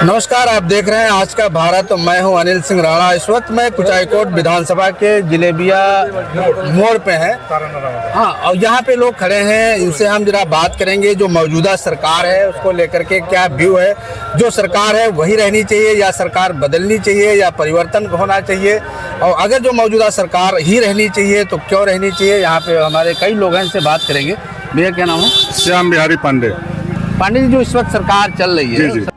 नमस्कार, आप देख रहे हैं आज का भारत। मैं हूं अनिल सिंह राणा। इस वक्त मैं कुचायकोट विधानसभा के जिलेबिया मोड़ पे हैं। हाँ, और यहाँ पे लोग खड़े हैं, इनसे हम जरा बात करेंगे जो मौजूदा सरकार है उसको लेकर के क्या व्यू है। जो सरकार है वही रहनी चाहिए या सरकार बदलनी चाहिए या परिवर्तन होना चाहिए, और अगर जो मौजूदा सरकार ही रहनी चाहिए तो क्यों रहनी चाहिए। यहाँ पे हमारे कई लोग हैं, इनसे बात करेंगे। भैया क्या नाम है? श्याम बिहारी पांडे। पांडे जी, जो इस वक्त सरकार चल रही है जी।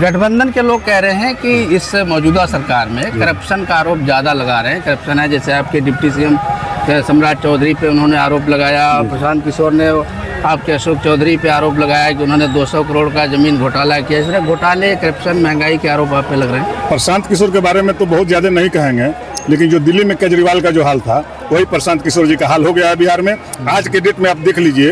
गठबंधन के लोग कह रहे हैं कि इस मौजूदा सरकार में करप्शन का आरोप ज़्यादा लगा रहे हैं। करप्शन है, जैसे आपके डिप्टी सीएम सम्राट चौधरी पे उन्होंने आरोप लगाया, प्रशांत किशोर ने आपके अशोक चौधरी पे आरोप लगाया कि उन्होंने 200 करोड़ का जमीन घोटाला किया। इस तरह घोटाले, करप्शन, महंगाई के आरोप आप पे लग रहे हैं। प्रशांत किशोर के बारे में तो बहुत ज़्यादा नहीं कहेंगे, लेकिन जो दिल्ली में केजरीवाल का जो हाल था वही प्रशांत किशोर जी का हाल हो गया है बिहार में। आज के डेट में आप देख लीजिए,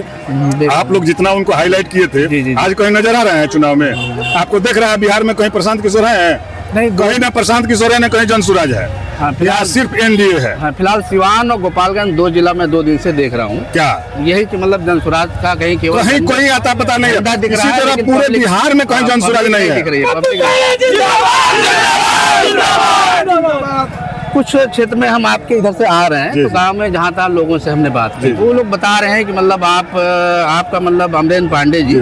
आप लोग जितना उनको हाईलाइट किए थे, आज कहीं नजर आ रहे हैं चुनाव में? आपको देख रहा है बिहार में कहीं प्रशांत किशोर है? नहीं, कहीं ना प्रशांत किशोर है, ना कहीं जनसुराज है। हाँ, फिलहाल सिर्फ एनडीए है। हाँ, फिलहाल सिवान और गोपालगंज दो जिला में 2 दिन से देख रहा हूँ। क्या यही कि मतलब जनसुराज का कहीं केवल कहीं कोई आता पता नहीं है। दिख रहा इसी है, तरह लेकिन पूरे बिहार में कहीं जनसुराज नहीं है। दिख रही है। कुछ क्षेत्र में हम आपके इधर से आ रहे हैं तो गांव में जहाँ तहाँ लोगों से हमने बात की, वो लोग बता रहे हैं कि मतलब आपका मतलब अमरेंद्र पांडे जी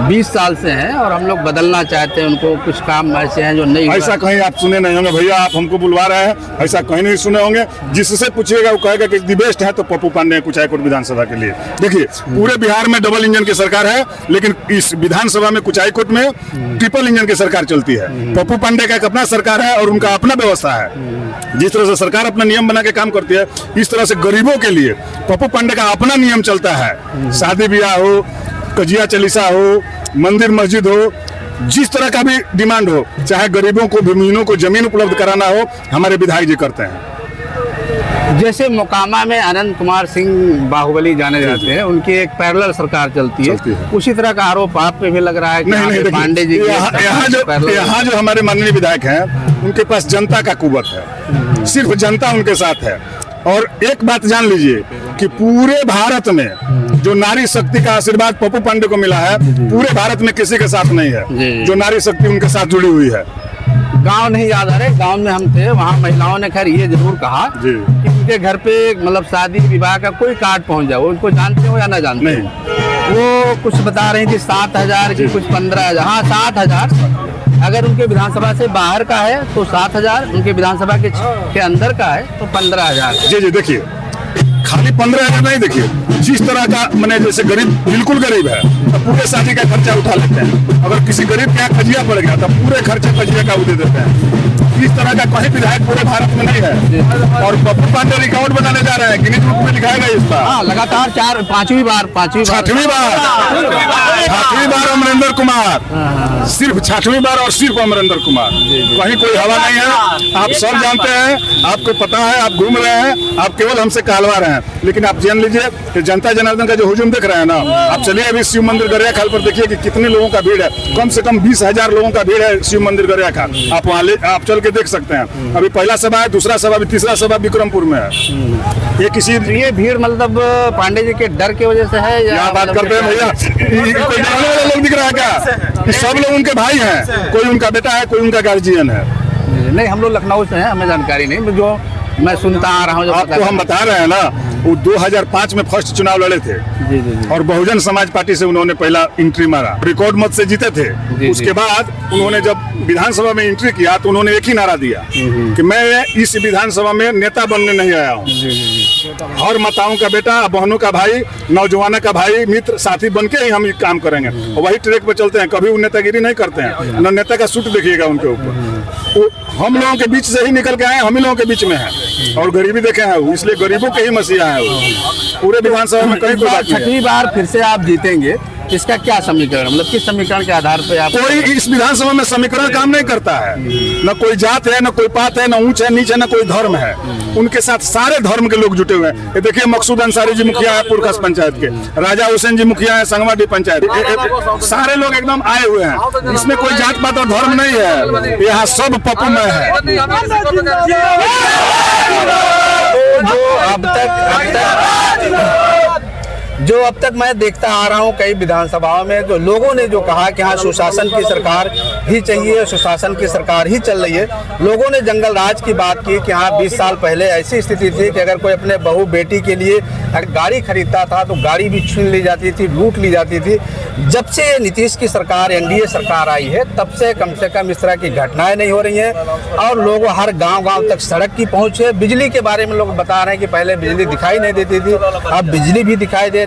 20 साल से हैं और हम लोग बदलना चाहते हैं उनको। कुछ काम ऐसे हैं जो नहीं। ऐसा कहीं आप सुने नहीं होंगे भैया, आप हमको बुलवा रहे हैं, ऐसा कहीं नहीं सुने होंगे। जिससे पूछिएगा वो कहेगा कि दी बेस्ट है तो पप्पू पांडे कुचायकोट विधानसभा के लिए। देखिए, पूरे बिहार में डबल इंजन की सरकार है, लेकिन इस विधानसभा में कुचायकोट में ट्रिपल इंजन की सरकार चलती है। पप्पू पांडे का एक अपना सरकार है और उनका अपना व्यवस्था है। जिस तरह से सरकार अपना नियम बना के काम करती है, इस तरह से गरीबों के लिए पप्पू पांडे का अपना नियम चलता है। शादी ब्याह हो, कजिया चालीसा हो, मंदिर मस्जिद हो, जिस तरह का भी डिमांड हो, चाहे गरीबों को, भूमिहीनों को जमीन उपलब्ध कराना हो, हमारे विधायक जी करते हैं। जैसे मोकामा में अनंत कुमार सिंह बाहुबली जाने जाते हैं, उनकी एक पैरेलल सरकार चलती है। उसी तरह का आरोप आप पे भी लग रहा है कि नहीं, पांडे जी यहाँ जो हमारे माननीय विधायक हैं, उनके पास जनता का कुवत है, सिर्फ जनता उनके साथ है। और एक बात जान लीजिए कि पूरे भारत में जो नारी शक्ति का आशीर्वाद पप्पू पांडे को मिला है, पूरे भारत में किसी के साथ नहीं है जो नारी शक्ति उनके साथ जुड़ी हुई है। गांव नहीं याद आ रहे, गांव में हम थे, वहाँ महिलाओं ने खैर ये जरूर कहा कि उनके घर पे मतलब शादी विवाह का कोई कार्ड पहुंच जाए, उनको जानते हो या ना जानते नहीं। वो कुछ बता रही थी 7,000 की, कुछ 15,000। हाँ, 7,000 अगर उनके विधानसभा से बाहर का है तो 7,000, उनके विधानसभा के अंदर का है तो 15,000। जी, देखिए, खाली 15,000 नहीं, देखिए जिस तरह का मैंने, जैसे गरीब बिल्कुल गरीब है तो पूरे शादी का खर्चा उठा लेते हैं। अगर किसी गरीब के यहाँ कजिया पड़ गया तो पूरे खर्चे कजिया का वो दे देते हैं। इस तरह का कोई विधायक पूरे भारत में नहीं है। और पप्पू पांडे रिकॉर्ड बनाने जा रहे हैं, गिनीज बुक में लिखाएगा इस बार। हाँ, लगातार 6वीं बार अमरेंद्र कुमार, सिर्फ 6वीं बार और सिर्फ अमरेंद्र कुमार। कहीं कोई हवा नहीं है, आप सब जानते हैं, आपको पता है, आप घूम रहे हैं, आप केवल हमसे कहलवा रहे हैं। लेकिन आप जान लीजिए कि जनता जनार्दन का जो हुजूम देख रहे हैं ना, आप चलिए अभी शिव मंदिर गरिया खाल पर देखिए कि कितने लोगों का भीड़ है। कम से कम 20,000 लोगों का भीड़ है शिव मंदिर गरिया खाल। आप वहाँ आप चल के देख सकते हैं। अभी पहला सभा है, दूसरा सभा, अभी तीसरा सभा विक्रमपुर में है। ये भीड़ मतलब पांडे जी के डर की वजह से है या बात करते हैं भैया? कोई डरने वाला लोग दिख रहा है क्या? सब लोग उनके भाई हैं, कोई उनका बेटा है, कोई उनका गार्जियन है। नहीं, हम लोग लखनऊ से हैं, हमें जानकारी नहीं। जो मैं सुनता आ रहा हूँ, आपको हम बता रहे हैं ना, वो 2005 में फर्स्ट चुनाव लड़े थे। और बहुजन समाज पार्टी से उन्होंने पहला एंट्री मारा, रिकॉर्ड मत से जीते थे। उसके बाद उन्होंने जब विधानसभा में एंट्री किया तो उन्होंने एक ही नारा दिया कि मैं इस विधानसभा में नेता बनने नहीं आया हूँ। हर माताओं का बेटा, बहनों का भाई, नौजवानों का भाई, मित्र, साथी बन के ही हम काम करेंगे। और वही ट्रैक पे चलते हैं, कभी वो नेतागिरी नहीं करते हैं। न नेता का सूट देखिएगा उनके ऊपर। हम लोगों के बीच से ही निकल के आए, हम ही लोगों के बीच में है और गरीबी देखे हैं, इसलिए गरीबों के ही मसीहा है। पूरे विधानसभा में कहीं 6वीं बार फिर से आप जीतेंगे, इसका क्या समीकरण, मतलब किस समीकरण के आधार पे आप? कोई इस विधानसभा में समीकरण काम नहीं करता है। न कोई जात है, न कोई पात है, न ऊंच है नीच है, न कोई धर्म है। उनके साथ सारे धर्म के लोग जुटे हुए हैं। ये देखिए मकसूद अंसारी जी मुखिया है पुरखस पंचायत के, राजा हुसैन जी मुखिया है संगवाडी पंचायत, सारे लोग एकदम आए हुए हैं। इसमें कोई जात पात और धर्म नहीं है, यहाँ सब पप्पूमय है। जो अब तक मैं देखता आ रहा हूं कई विधानसभाओं में, जो लोगों ने जो कहा कि हाँ सुशासन की सरकार ही चाहिए, सुशासन की सरकार ही चल रही है। लोगों ने जंगल राज की बात की कि हाँ 20 साल पहले ऐसी स्थिति थी कि अगर कोई अपने बहू बेटी के लिए अगर गाड़ी खरीदता था तो गाड़ी भी छीन ली जाती थी, लूट ली जाती थी। जब से नीतीश की सरकार, एनडीए सरकार आई है, तब से कम इस तरह की घटनाएं नहीं हो रही हैं और लोग हर गांव-गांव तक सड़क की पहुंच है। बिजली के बारे में लोग बता रहे हैं कि पहले बिजली दिखाई नहीं देती थी, अब बिजली भी दिखाई दे